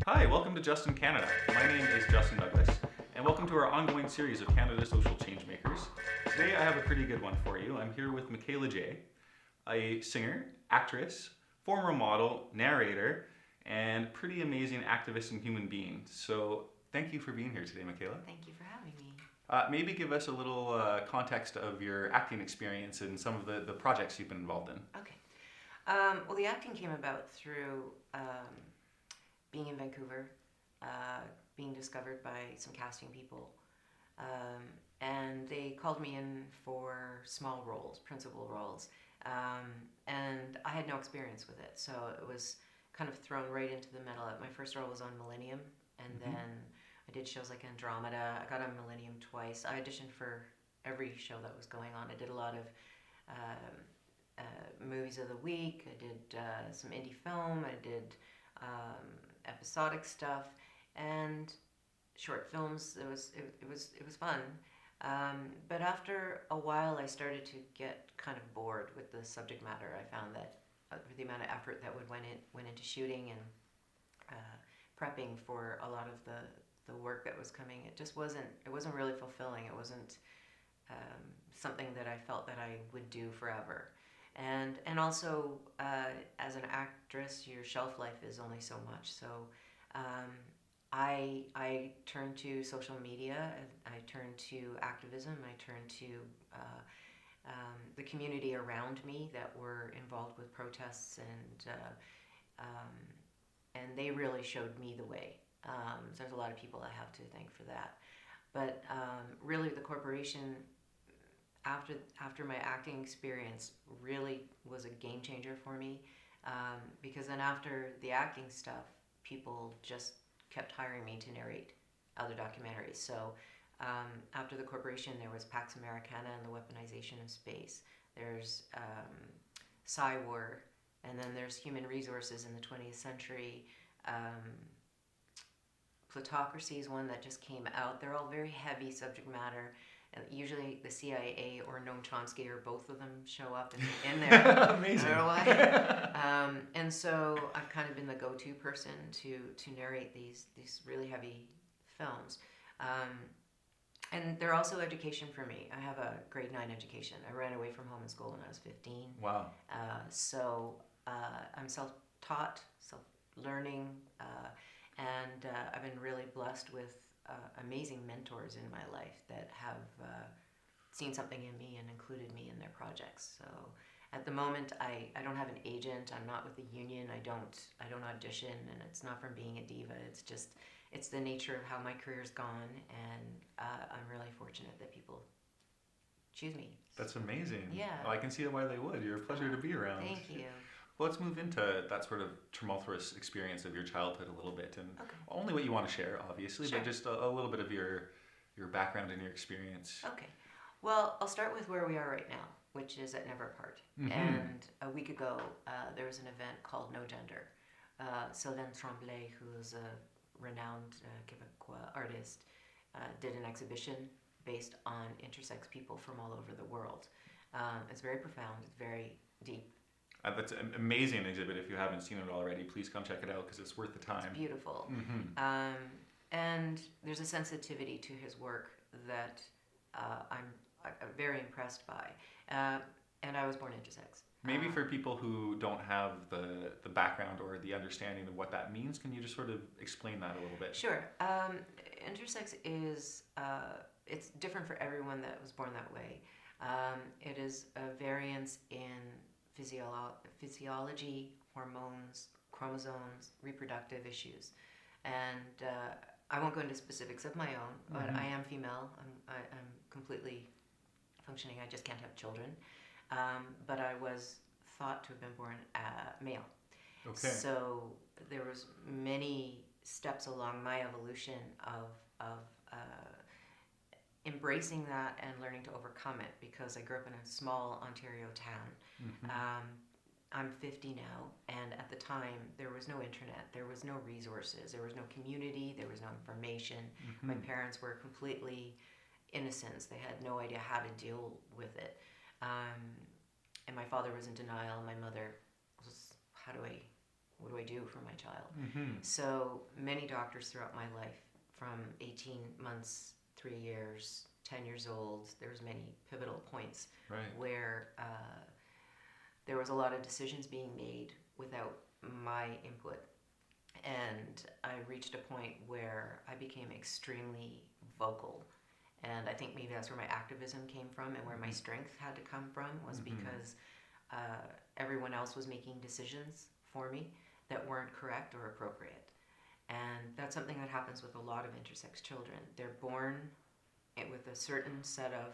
Hi, welcome to Justin Canada. My name is Justin Douglas, and welcome to our ongoing series of Canada Social Changemakers. Today I have a pretty good one for you. I'm here with Mikela Jay, a singer, actress, former model, narrator, and pretty amazing activist and human being. So thank you for being here today, Mikela. Thank you for having me. Maybe give us a little context of your acting experience and some of the projects you've been involved in. Okay. Well, the acting came about through being in Vancouver, being discovered by some casting people, and they called me in for small roles, principal roles, and I had no experience with it, so it was kind of thrown right into the middle. My first role was on Millennium, and then I did shows like Andromeda. I got on Millennium twice. I auditioned for every show that was going on. I did a lot of movies of the week. I did some indie film. I did episodic stuff and short films. It was fun. But after a while, I started to get kind of bored with the subject matter. I found that the amount of effort that went into shooting and prepping for a lot of the work that was coming, it wasn't really fulfilling. It wasn't something that I felt that I would do forever. And also, as an actress, your shelf life is only so much. So I turned to social media. I turned to activism. I turned to the community around me that were involved with protests, and they really showed me the way. So there's a lot of people I have to thank for that. But really, the corporation, after my acting experience, really was a game changer for me, because then after the acting stuff, people just kept hiring me to narrate other documentaries. So after the corporation, there was Pax Americana and the weaponization of space. There's War, and then there's human resources in the 20th century. Plutocracy is one that just came out. They're all very heavy subject matter. Usually the CIA or Noam Chomsky or both of them show up in there. Amazing. I don't know why. And so I've kind of been the go-to person to narrate these really heavy films. And they're also education for me. I have a grade 9 education. I ran away from home in school when I was 15. Wow. So I'm self-taught, self-learning, and I've been really blessed with amazing mentors in my life that have seen something in me and included me in their projects. So at the moment, I don't have an agent. I'm not with the union. I don't audition, and it's not from being a diva. It's the nature of how my career's gone, and I'm really fortunate that people choose me. That's amazing. Yeah. Well, I can see why they would. You're a pleasure to be around. Thank you. Well, let's move into that sort of tumultuous experience of your childhood a little bit, and Okay. only what you want to share, obviously, Sure. but just a little bit of your background and your experience. Okay. Well, I'll start with where we are right now, which is at Never Apart. Mhm. And a week ago, there was an event called No Gender. Sylvain Tremblay, who is a renowned Quebecois artist, did an exhibition based on intersex people from all over the world. It's very profound. It's very deep. That's an amazing exhibit. If you haven't seen it already, please come check it out because it's worth the time. It's beautiful. Mm-hmm. And there's a sensitivity to his work that I'm very impressed by. And I was born intersex. Maybe for people who don't have the background or the understanding of what that means, can you just sort of explain that a little bit? Sure. Intersex is, it's different for everyone that was born that way. It is a variance in physiology, hormones, chromosomes, reproductive issues. And I won't go into specifics of my own, but I am female. I'm completely functioning. I just can't have children. But I was thought to have been born male. Okay. So there was many steps along my evolution of embracing that and learning to overcome it, because I grew up in a small Ontario town. I'm 50 now, and at the time there was no internet, there was no resources, there was no community, there was no information. My parents were completely innocents. They had no idea how to deal with it. And my father was in denial. My mother was, how do I what do I do for my child? Mm-hmm. So many doctors throughout my life, from 18 months, 3 years, 10 years old, there was many pivotal points Right. where there was a lot of decisions being made without my input. And I reached a point where I became extremely vocal. And I think maybe that's where my activism came from, and where my strength had to come from, was because everyone else was making decisions for me that weren't correct or appropriate. And that's something that happens with a lot of intersex children. They're born with a certain set of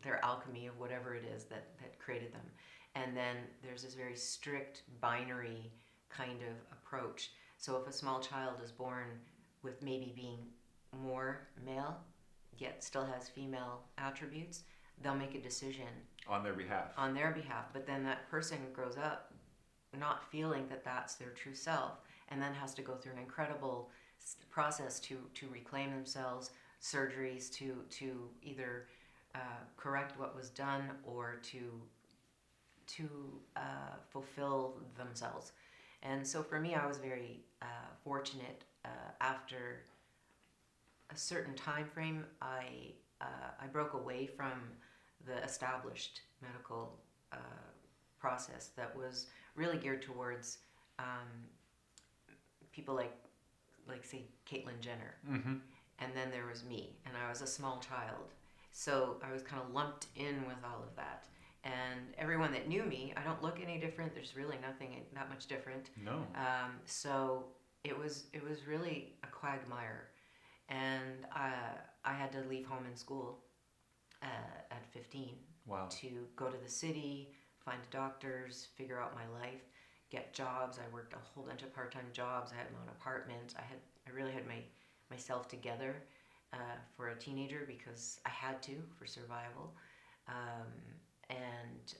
their alchemy of whatever it is that created them. And then there's this very strict binary kind of approach. So if a small child is born with maybe being more male, yet still has female attributes, they'll make a decision On their behalf. But then that person grows up not feeling that that's their true self, and then has to go through an incredible process to reclaim themselves, surgeries to either correct what was done, or to fulfill themselves. And so for me, I was very fortunate. After a certain time frame, I broke away from the established medical process that was really geared towards people like say Caitlyn Jenner. Mm-hmm. And then there was me, and I was a small child. So I was kind of lumped in with all of that. And everyone that knew me, I don't look any different. There's really nothing that much different. No. So it was really a quagmire. And I had to leave home and school at 15. Wow. To go to the city, find doctors, figure out my life, get jobs. I worked a whole bunch of part-time jobs. I had my own apartment. I really had myself together for a teenager, because I had to, for survival. And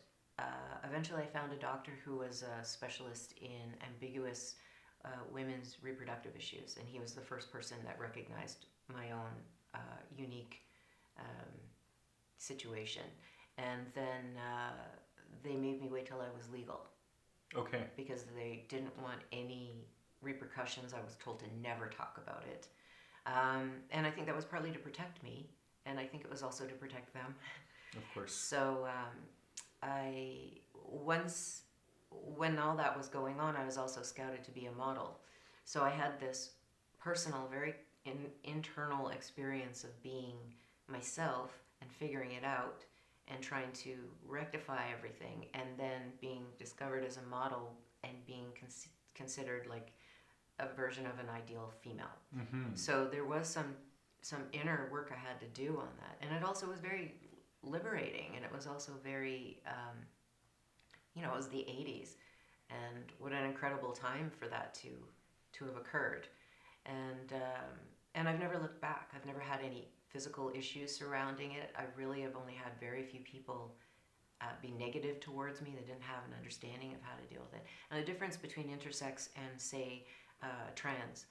eventually I found a doctor who was a specialist in ambiguous women's reproductive issues, and he was the first person that recognized my own unique situation. And then they made me wait till I was legal. Okay. Because they didn't want any repercussions. I was told to never talk about it. And I think that was partly to protect me, and I think it was also to protect them. Of course. So when all that was going on, I was also scouted to be a model. So I had this personal, very internal experience of being myself and figuring it out and trying to rectify everything, and then being discovered as a model and being considered like a version of an ideal female. Mm-hmm. So there was some inner work I had to do on that, and it also was very liberating, and it was also very it was the 80s, and what an incredible time for that to have occurred. And I've never looked back. I've never had any physical issues surrounding it. I really have only had very few people be negative towards me that didn't have an understanding of how to deal with it. And the difference between intersex and, say, trans.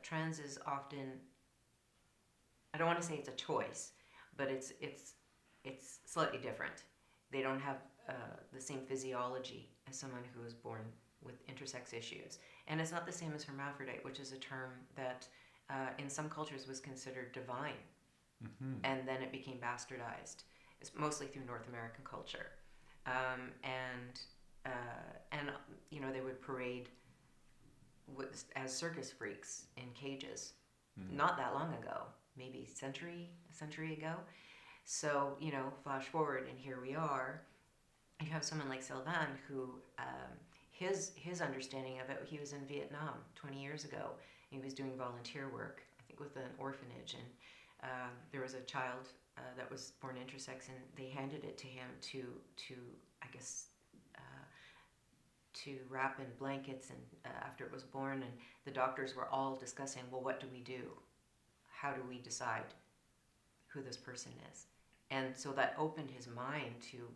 Trans is often, I don't want to say it's a choice, but it's slightly different. They don't have the same physiology as someone who is born with intersex issues. And it's not the same as hermaphrodite, which is a term that in some cultures was considered divine. Mm-hmm. And then it became bastardized. It's mostly through North American culture. And they would parade as circus freaks in cages. Mm-hmm. Not that long ago, maybe a century ago. So, flash forward, and here we are. You have someone like Sylvain who, his understanding of it, he was in Vietnam 20 years ago. He was doing volunteer work, I think with an orphanage, and there was a child that was born intersex, and they handed it to him to wrap in blankets, and after it was born, and the doctors were all discussing, well, what do we do? How do we decide who this person is? And so that opened his mind to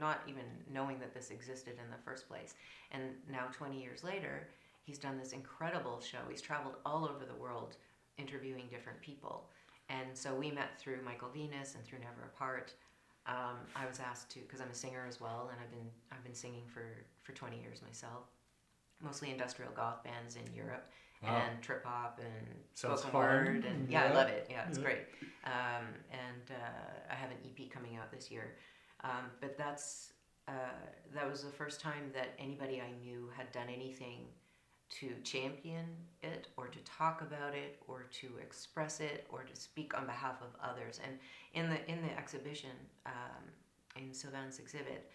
not even knowing that this existed in the first place. And now 20 years later, he's done this incredible show. He's traveled all over the world interviewing different people. And so we met through Michael Venus and through Never Apart. I was asked to, because I'm a singer as well, and I've been singing for 20 years myself, mostly industrial goth bands in Europe. Wow. And trip hop and spoken word, and I love it. Yeah, it's great. I have an EP coming out this year, but that was the first time that anybody I knew had done anything to champion it, or to talk about it, or to express it, or to speak on behalf of others. And in the exhibition, in Sylvain's exhibit,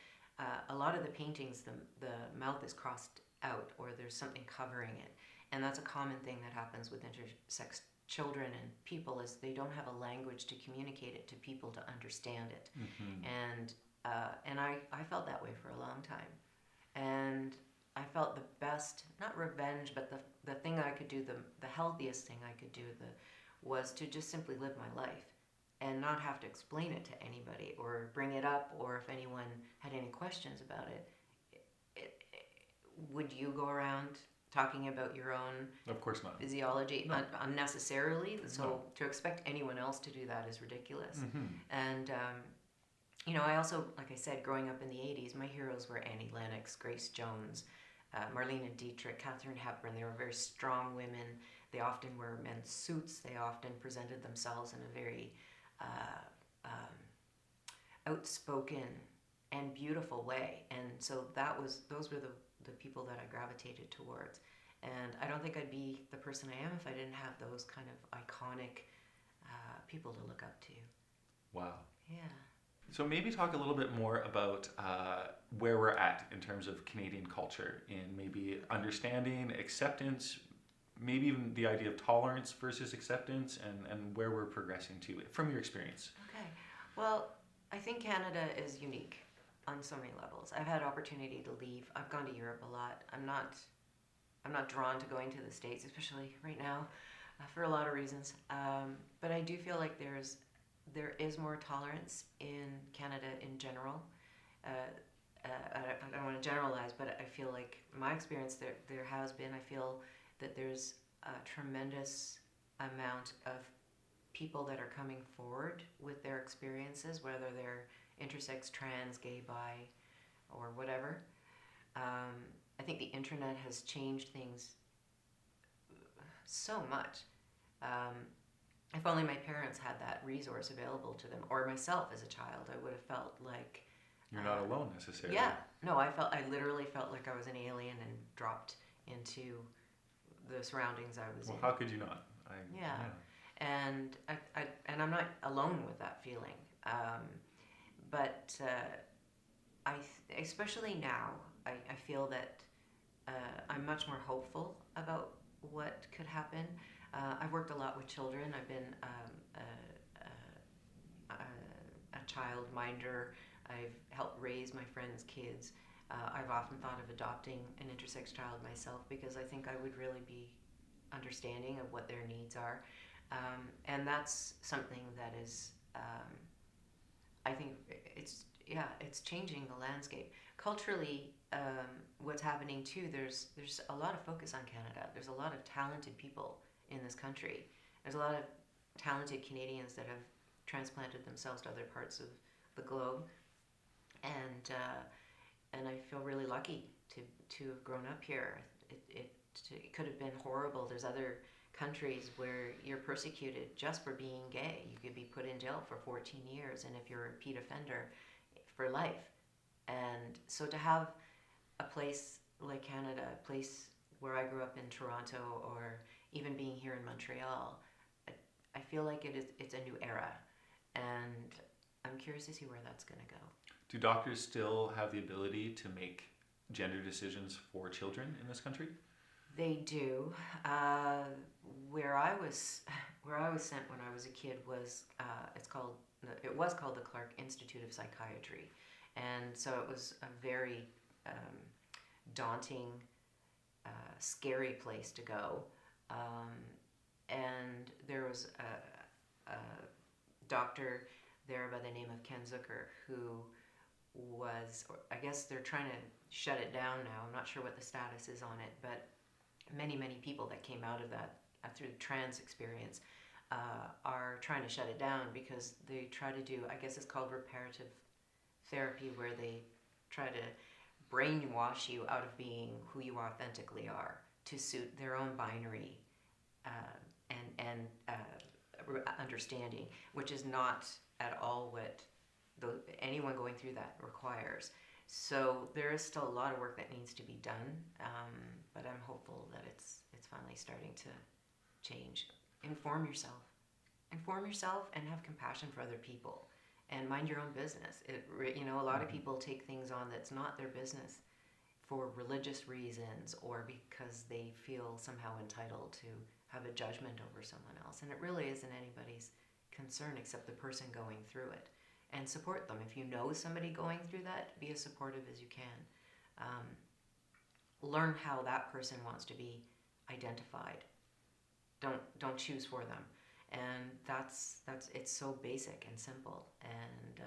a lot of the paintings, the mouth is crossed out, or there's something covering it. And that's a common thing that happens with intersex children and people, is they don't have a language to communicate it to people to understand it. Mm-hmm. And I felt that way for a long time. And I felt the best, not revenge, but the thing I could do, the healthiest thing I could do was to just simply live my life and not have to explain it to anybody or bring it up, or if anyone had any questions about it, would you go around talking about your own of course not physiology unnecessarily? So to expect anyone else to do that is ridiculous. Mm-hmm. And I also, like I said, growing up in the 80s, my heroes were Annie Lennox, Grace Jones, Marlene and Dietrich, Katharine Hepburn. They were very strong women. They often wore men's suits. They often presented themselves in a very outspoken and beautiful way. And so those were the people that I gravitated towards. And I don't think I'd be the person I am if I didn't have those kind of iconic people to look up to. Wow. Yeah. So maybe talk a little bit more about where we're at in terms of Canadian culture, in maybe understanding, acceptance, maybe even the idea of tolerance versus acceptance, and where we're progressing to from your experience. Okay. Well, I think Canada is unique on so many levels. I've had opportunity to leave. I've gone to Europe a lot. I'm not drawn to going to the States, especially right now, for a lot of reasons. But I do feel like there is more tolerance in Canada in general. I don't want to generalize, but I feel like my experience there has been. I feel that there's a tremendous amount of people that are coming forward with their experiences, whether they're intersex, trans, gay, bi, or whatever. I think the internet has changed things so much. If only my parents had that resource available to them, or myself as a child, I would have felt like... You're not alone necessarily. Yeah. No, I literally felt like I was an alien and dropped into the surroundings I was in. Well, how could you not? Yeah. And I'm not alone with that feeling. But especially now, I feel that I'm much more hopeful about what could happen. I've worked a lot with children. I've been a child minder. I've helped raise my friends' kids. I've often thought of adopting an intersex child myself, because I think I would really be understanding of what their needs are. And that's something that is, I think it's changing the landscape. Culturally, what's happening too, there's a lot of focus on Canada. There's a lot of talented people in this country. There's a lot of talented Canadians that have transplanted themselves to other parts of the globe. And I feel really lucky to have grown up here. It could have been horrible. There's other countries where you're persecuted just for being gay. You could be put in jail for 14 years, and if you're a repeat offender, for life. And so to have a place like Canada, a place where I grew up in Toronto, or even being here in Montreal, I feel like it's a new era, and I'm curious to see where that's going to go. Do doctors still have the ability to make gender decisions for children in this country? They do. Where I was sent when I was a kid was it was called the Clark Institute of Psychiatry, and so it was a very daunting, scary place to go. And there was a doctor there by the name of Ken Zucker who was, I guess they're trying to shut it down now. I'm not sure what the status is on it, but many people that came out of that through the trans experience are trying to shut it down, because they try to do, I guess it's called reparative therapy where they try to brainwash you out of being who you authentically are to suit their own binary and understanding, which is not at all what anyone going through that requires. So there is still a lot of work that needs to be done, but I'm hopeful that it's finally starting to change. Inform yourself and have compassion for other people, and mind your own business. A lot of people take things on that's not their business for religious reasons or because they feel somehow entitled to have a judgment over someone else, and it really isn't anybody's concern except the person going through it. And support them. If you know somebody going through that, be as supportive as you can. Learn how that person wants to be identified. Don't choose for them. And that's it's so basic and simple. And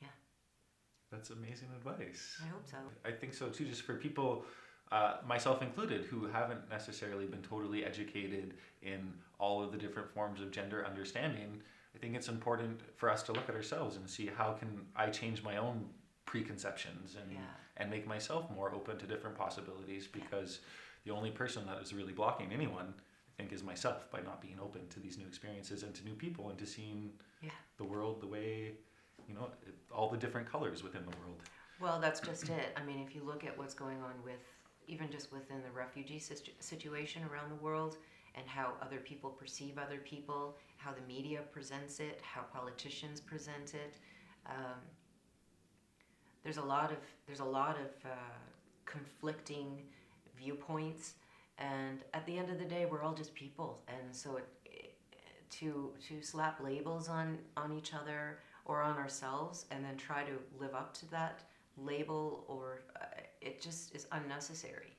yeah. That's amazing advice. I hope so. I think so too, just for people, myself included, who haven't necessarily been totally educated in all of the different forms of gender understanding. I think it's important for us to look at ourselves and see how can I change my own preconceptions and make myself more open to different possibilities, because the only person that is really blocking anyone, I think, is myself, by not being open to these new experiences and to new people and to seeing the world the way, all the different colors within the world. Well, that's just it. I mean, if you look at what's going on even just within the refugee situation around the world, and how other people perceive other people, how the media presents it, how politicians present it. There's a lot of conflicting viewpoints, and at the end of the day, we're all just people. And so to slap labels on each other or on ourselves, and then try to live up to that label, or it just is unnecessary.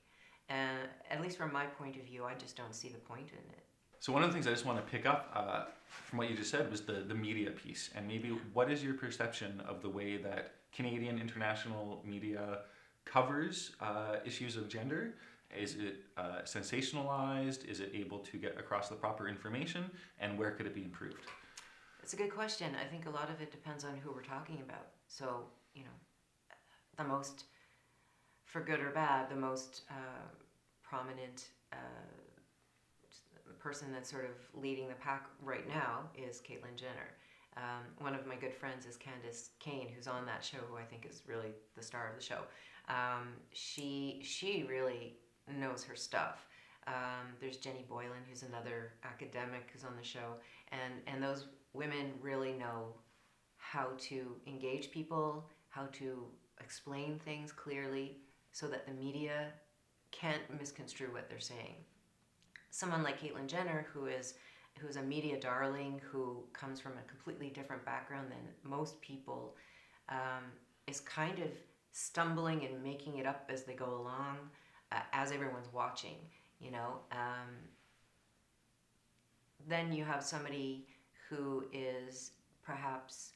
And at least from my point of view, I just don't see the point in it. So one of the things I just want to pick up from what you just said was the media piece. And maybe what is your perception of the way that Canadian international media covers issues of gender? Is it sensationalized? Is it able to get across the proper information? And where could it be improved? It's a good question. I think a lot of it depends on who we're talking about. So, the most, for good or bad, the most prominent person that's sort of leading the pack right now is Caitlyn Jenner. One of my good friends is Candace Kane, who's on that show, who I think is really the star of the show. She really knows her stuff. There's Jenny Boylan, who's another academic who's on the show, and those women really know how to engage people, how to explain things clearly, so that the media can't misconstrue what they're saying. Someone like Caitlyn Jenner, who's a media darling, who comes from a completely different background than most people, is kind of stumbling and making it up as they go along, as everyone's watching, Then you have somebody who is perhaps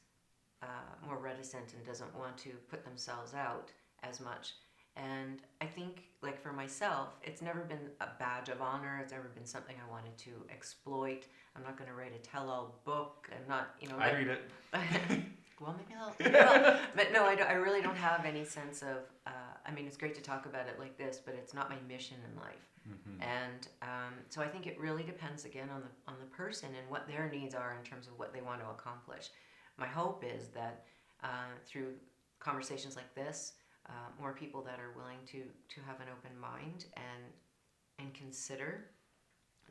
more reticent and doesn't want to put themselves out as much. And I think, like for myself, it's never been a badge of honor. It's never been something I wanted to exploit. I'm not going to write a tell-all book. I'm not, I read it. Well, maybe I'll. But no, I really don't have any sense of. It's great to talk about it like this, but it's not my mission in life. Mm-hmm. And so I think it really depends again on the person and what their needs are in terms of what they want to accomplish. My hope is that through conversations like this, more people that are willing to have an open mind and consider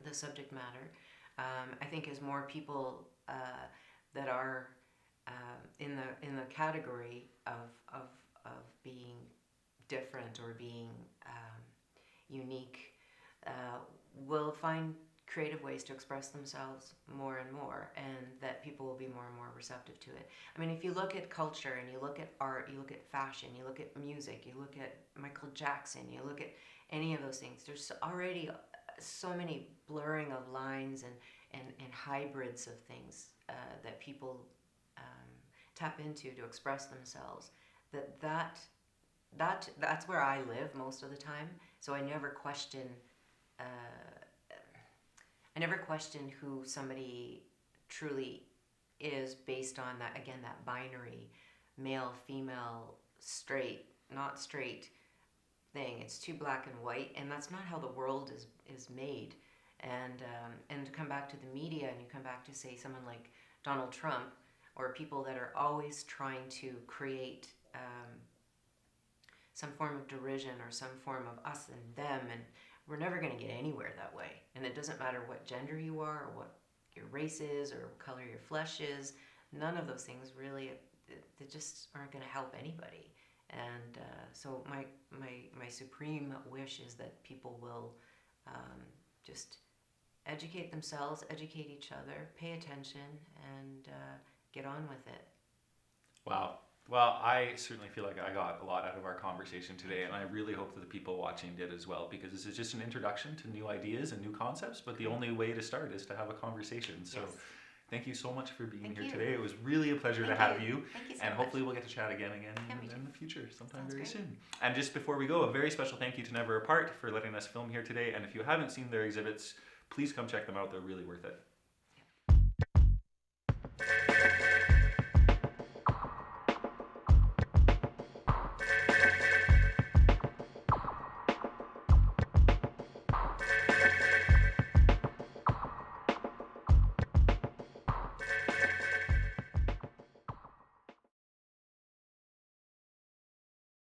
the subject matter. I think as more people that are in the category of being different or being unique will find creative ways to express themselves more and more, and that people will be more and more receptive to it. If you look at culture and you look at art, you look at fashion, you look at music, you look at Michael Jackson, you look at any of those things, there's already so many blurring of lines and hybrids of things that people tap into to express themselves. That's where I live most of the time. So I never question who somebody truly is based on that, again, that binary male, female, straight, not straight thing. It's too black and white, and that's not how the world is made. And to come back to the media, and you come back to, say, someone like Donald Trump, or people that are always trying to create some form of derision or some form of us and them, and we're never going to get anywhere that way. And it doesn't matter what gender you are, or what your race is, or what color your flesh is. None of those things really, they just aren't going to help anybody. And so my supreme wish is that people will just educate themselves, educate each other, pay attention, and get on with it. Wow. Well, I certainly feel like I got a lot out of our conversation today, and I really hope that the people watching did as well, because this is just an introduction to new ideas and new concepts, but the only way to start is to have a conversation. So Yes. thank you so much for being Thank here you. today. It was really a pleasure to Thank have you. you. Thank you so And much. hopefully we'll get to chat again Yeah, me in too. the future, sometime Sounds very great. soon. And just before we go, a very special thank you to Never Apart for letting us film here today. And if you haven't seen their exhibits, please come check them out. They're really worth it.